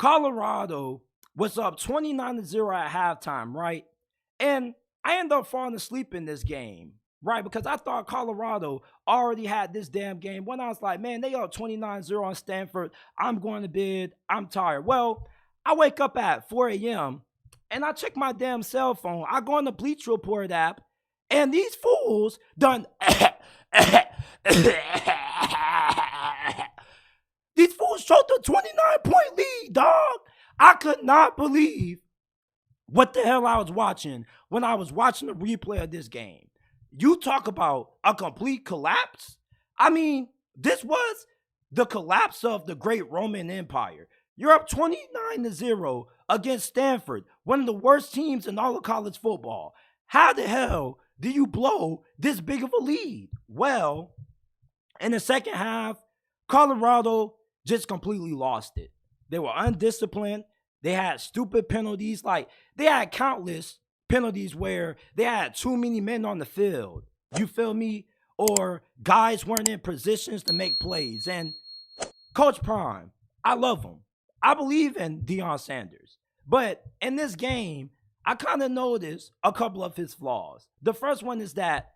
Colorado was up 29-0 at halftime, right? And I ended up falling asleep in this game, right? Because I thought Colorado already had this damn game. When I was like, man, they up 29-0 on Stanford. I'm going to bed. I'm tired. Well, I wake up at 4 a.m. and I check my damn cell phone. I go on the Bleacher Report app, and these fools done. These fools choked a 29-point lead, dog. I could not believe what the hell I was watching when I was watching the replay of this game. You talk about a complete collapse. I mean, this was the collapse of the great Roman Empire. You're up 29-0 against Stanford, one of the worst teams in all of college football. How the hell do you blow this big of a lead? Well, in the second half, Colorado just completely lost it. They were undisciplined. They had stupid penalties. Like, they had countless penalties where they had too many men on the field. You feel me? Or guys weren't in positions to make plays. And Coach Prime, I love him. I believe in Deion Sanders. But in this game, I kind of noticed a couple of his flaws. The first one is that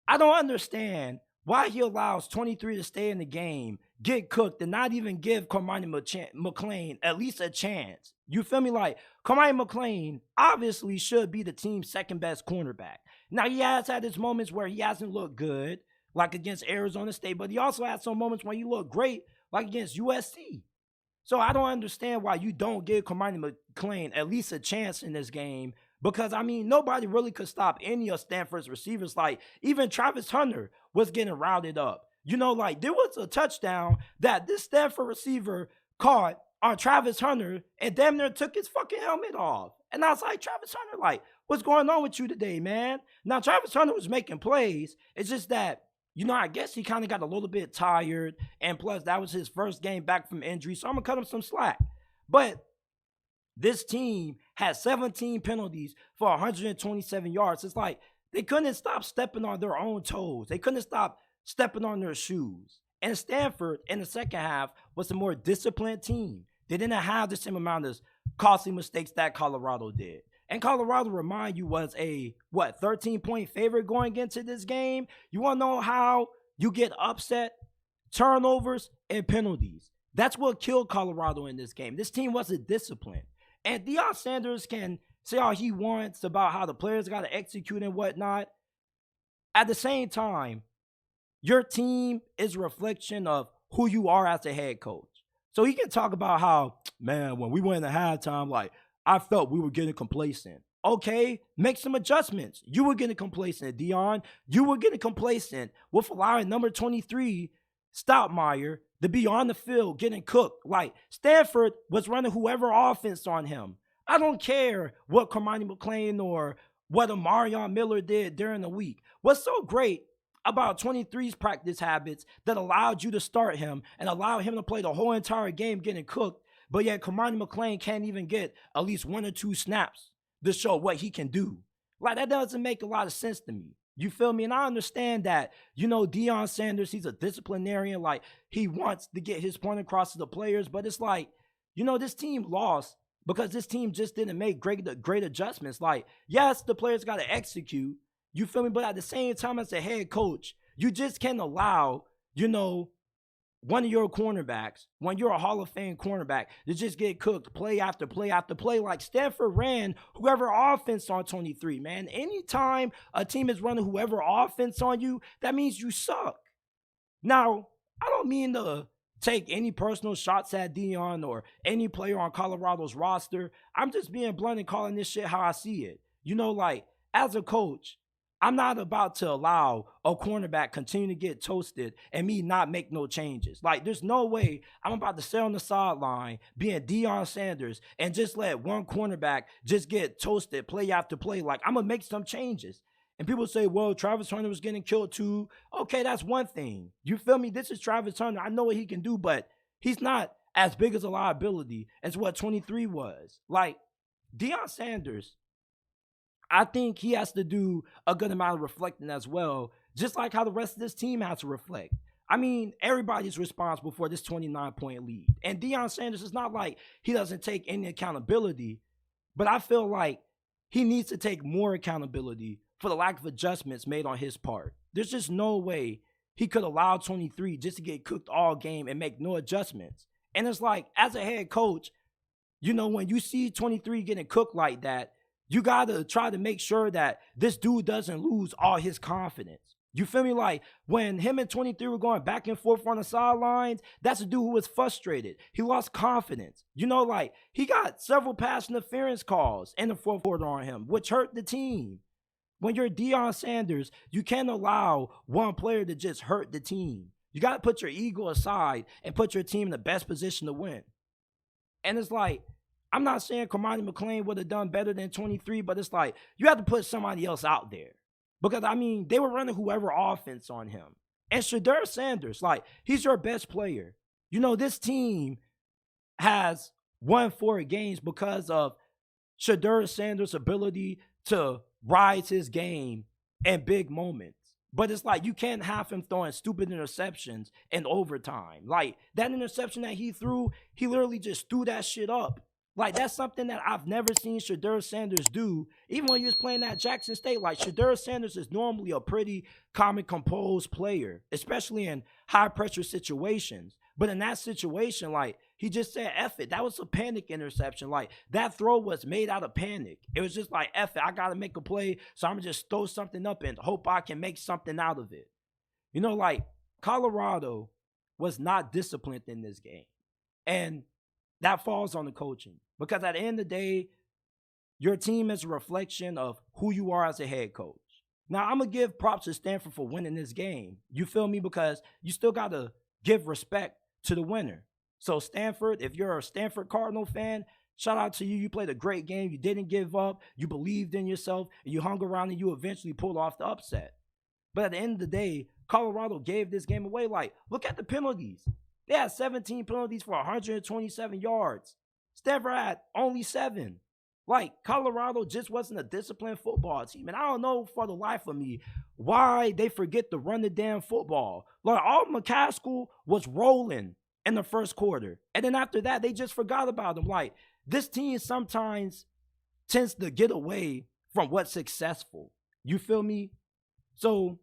I don't understand why he allows 23 to stay in the game, get cooked, and not even give Cormani McClain at least a chance. You feel me? Like, Cormani McClain obviously should be the team's second best cornerback. Now, he has had his moments where he hasn't looked good, like against Arizona State, but he also had some moments where he looked great, like against USC. So I don't understand why you don't give Cormani McClain at least a chance in this game, because, I mean, nobody really could stop any of Stanford's receivers. Like, even Travis Hunter was getting routed up. You know, like, there was a touchdown that this Stanford receiver caught on Travis Hunter and damn near took his fucking helmet off. And I was like, Travis Hunter, like, what's going on with you today, man? Now, Travis Hunter was making plays. It's just that, you know, I guess he kind of got a little bit tired. And plus, that was his first game back from injury. So I'm going to cut him some slack. But this team had 17 penalties for 127 yards. It's like they couldn't stop stepping on their own toes. They couldn't stop stepping on their shoes. And Stanford, in the second half, was a more disciplined team. They didn't have the same amount of costly mistakes that Colorado did. And Colorado, remind you, was a, 13-point favorite going into this game? You want to know how you get upset? Turnovers and penalties. That's what killed Colorado in this game. This team wasn't disciplined. And Deion Sanders can say all he wants about how the players got to execute and whatnot. At the same time, your team is a reflection of who you are as a head coach. So he can talk about how, man, when we went in halftime, like, I felt we were getting complacent. Okay, make some adjustments. You were getting complacent, Deion. You were getting complacent with allowing number 23, Stoutmeyer, to be on the field getting cooked. Like, Stanford was running whoever offense on him. I don't care what Cormani McClain or what Amarion Miller did during the week. What's so great about 23's practice habits that allowed you to start him and allow him to play the whole entire game getting cooked, but yet Cormani McClain can't even get at least 1 or 2 snaps to show what he can do. Like, that doesn't make a lot of sense to me. You feel me? And I understand that, you know, Deion Sanders, he's a disciplinarian. Like, he wants to get his point across to the players, but it's like, you know, this team lost because this team just didn't make great adjustments. Like, yes, the players got to execute. You feel me? But at the same time, as a head coach, you just can't allow, you know, one of your cornerbacks, when you're a Hall of Fame cornerback, to just get cooked play after play after play. Like, Stanford ran whoever offense on 23, man. Anytime a team is running whoever offense on you, that means you suck. Now, I don't mean to take any personal shots at Deion or any player on Colorado's roster. I'm just being blunt and calling this shit how I see it. You know, like, as a coach, I'm not about to allow a cornerback continue to get toasted and me not make no changes. Like, there's no way I'm about to sit on the sideline being Deion Sanders and just let one cornerback just get toasted play after play. Like, I'm going to make some changes. And people say, well, Travis Hunter was getting killed too. Okay, that's one thing. You feel me? This is Travis Hunter. I know what he can do, but he's not as big as a liability as what 23 was. Like, Deion Sanders, I think he has to do a good amount of reflecting as well, just like how the rest of this team has to reflect. I mean, everybody's responsible for this 29-point lead. And Deion Sanders, is not like he doesn't take any accountability, but I feel like he needs to take more accountability for the lack of adjustments made on his part. There's just no way he could allow 23 just to get cooked all game and make no adjustments. And it's like, as a head coach, you know, when you see 23 getting cooked like that, you got to try to make sure that this dude doesn't lose all his confidence. You feel me? Like, when him and 23 were going back and forth on the sidelines, that's a dude who was frustrated. He lost confidence. You know, like, he got several pass interference calls in the fourth quarter on him, which hurt the team. When you're Deion Sanders, you can't allow one player to just hurt the team. You got to put your ego aside and put your team in the best position to win. And it's like, I'm not saying Kamani McLean would have done better than 23, but it's like, you have to put somebody else out there. Because, I mean, they were running whoever offense on him. And Sheduer Sanders, like, he's your best player. You know, this team has won 4 games because of Sheduer Sanders' ability to rise his game in big moments. But it's like, you can't have him throwing stupid interceptions in overtime. Like, that interception that he threw, he literally just threw that shit up. Like, that's something that I've never seen Sheduer Sanders do. Even when he was playing at Jackson State, like, Sheduer Sanders is normally a pretty calm and composed player, especially in high-pressure situations. But in that situation, like, he just said, F it. That was a panic interception. Like, that throw was made out of panic. It was just like, F it. I got to make a play, so I'm going to just throw something up and hope I can make something out of it. You know, like, Colorado was not disciplined in this game. And that falls on the coaching. Because at the end of the day, your team is a reflection of who you are as a head coach. Now, I'm going to give props to Stanford for winning this game. You feel me? Because you still got to give respect to the winner. So Stanford, if you're a Stanford Cardinal fan, shout out to you. You played a great game. You didn't give up. You believed in yourself. And you hung around and you eventually pulled off the upset. But at the end of the day, Colorado gave this game away. Like, look at the penalties. They had 17 penalties for 127 yards. Stanford had only 7. Like, Colorado just wasn't a disciplined football team. And I don't know for the life of me why they forget to run the damn football. Like, Alton McCaskill was rolling in the first quarter. And then after that, they just forgot about him. Like, this team sometimes tends to get away from what's successful. You feel me? So,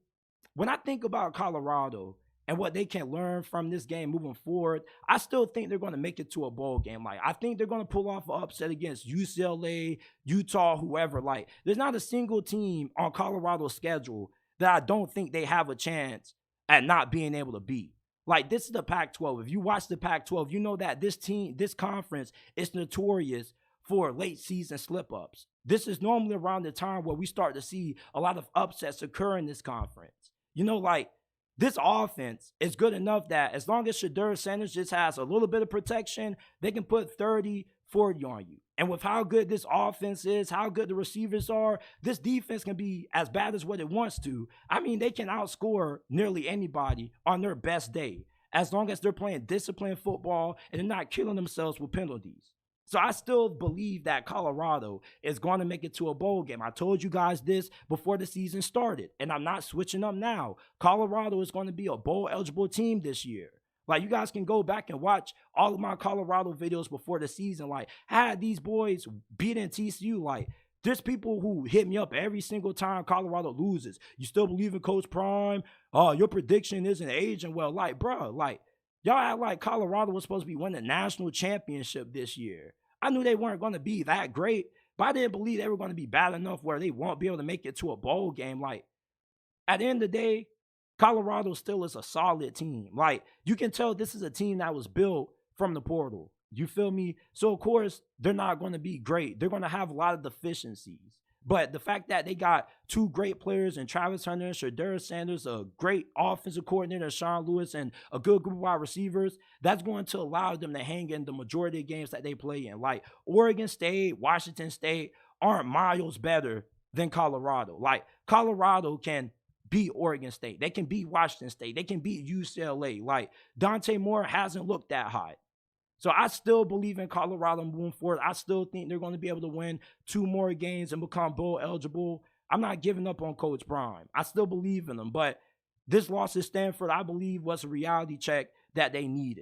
when I think about Colorado and what they can learn from this game moving forward, I still think they're going to make it to a bowl game. Like, I think they're going to pull off an upset against UCLA, Utah, whoever. Like, there's not a single team on Colorado's schedule that I don't think they have a chance at not being able to beat. Like, this is the Pac-12. If you watch the Pac-12, you know that this conference is notorious for late season slip-ups. This is normally around the time where we start to see a lot of upsets occur in this conference. You know, like, this offense is good enough that as long as Sheduer Sanders just has a little bit of protection, they can put 30, 40 on you. And with how good this offense is, how good the receivers are, this defense can be as bad as what it wants to. I mean, they can outscore nearly anybody on their best day, as long as they're playing disciplined football and they're not killing themselves with penalties. So I still believe that Colorado is going to make it to a bowl game. I told you guys this before the season started, and I'm not switching up now. Colorado is going to be a bowl-eligible team this year. Like, you guys can go back and watch all of my Colorado videos before the season. Like, I had these boys beating TCU. Like, there's people who hit me up every single time Colorado loses. You still believe in Coach Prime? Oh, your prediction isn't aging well. Like, bro, like, y'all act like Colorado was supposed to be winning the national championship this year. I knew they weren't going to be that great, but I didn't believe they were going to be bad enough where they won't be able to make it to a bowl game. Like, at the end of the day, Colorado still is a solid team. Like, you can tell this is a team that was built from the portal. You feel me? So, of course, they're not going to be great. They're going to have a lot of deficiencies. But the fact that they got 2 great players in Travis Hunter and Sheduer Sanders, a great offensive coordinator, Sean Lewis, and a good group of wide receivers, that's going to allow them to hang in the majority of games that they play in. Like, Oregon State, Washington State aren't miles better than Colorado. Like, Colorado can beat Oregon State. They can beat Washington State. They can beat UCLA. Like, Dante Moore hasn't looked that hot. So I still believe in Colorado moving forward. I still think they're going to be able to win 2 more games and become bowl eligible. I'm not giving up on Coach Prime. I still believe in them. But This loss at Stanford, I believe, was a reality check that they needed.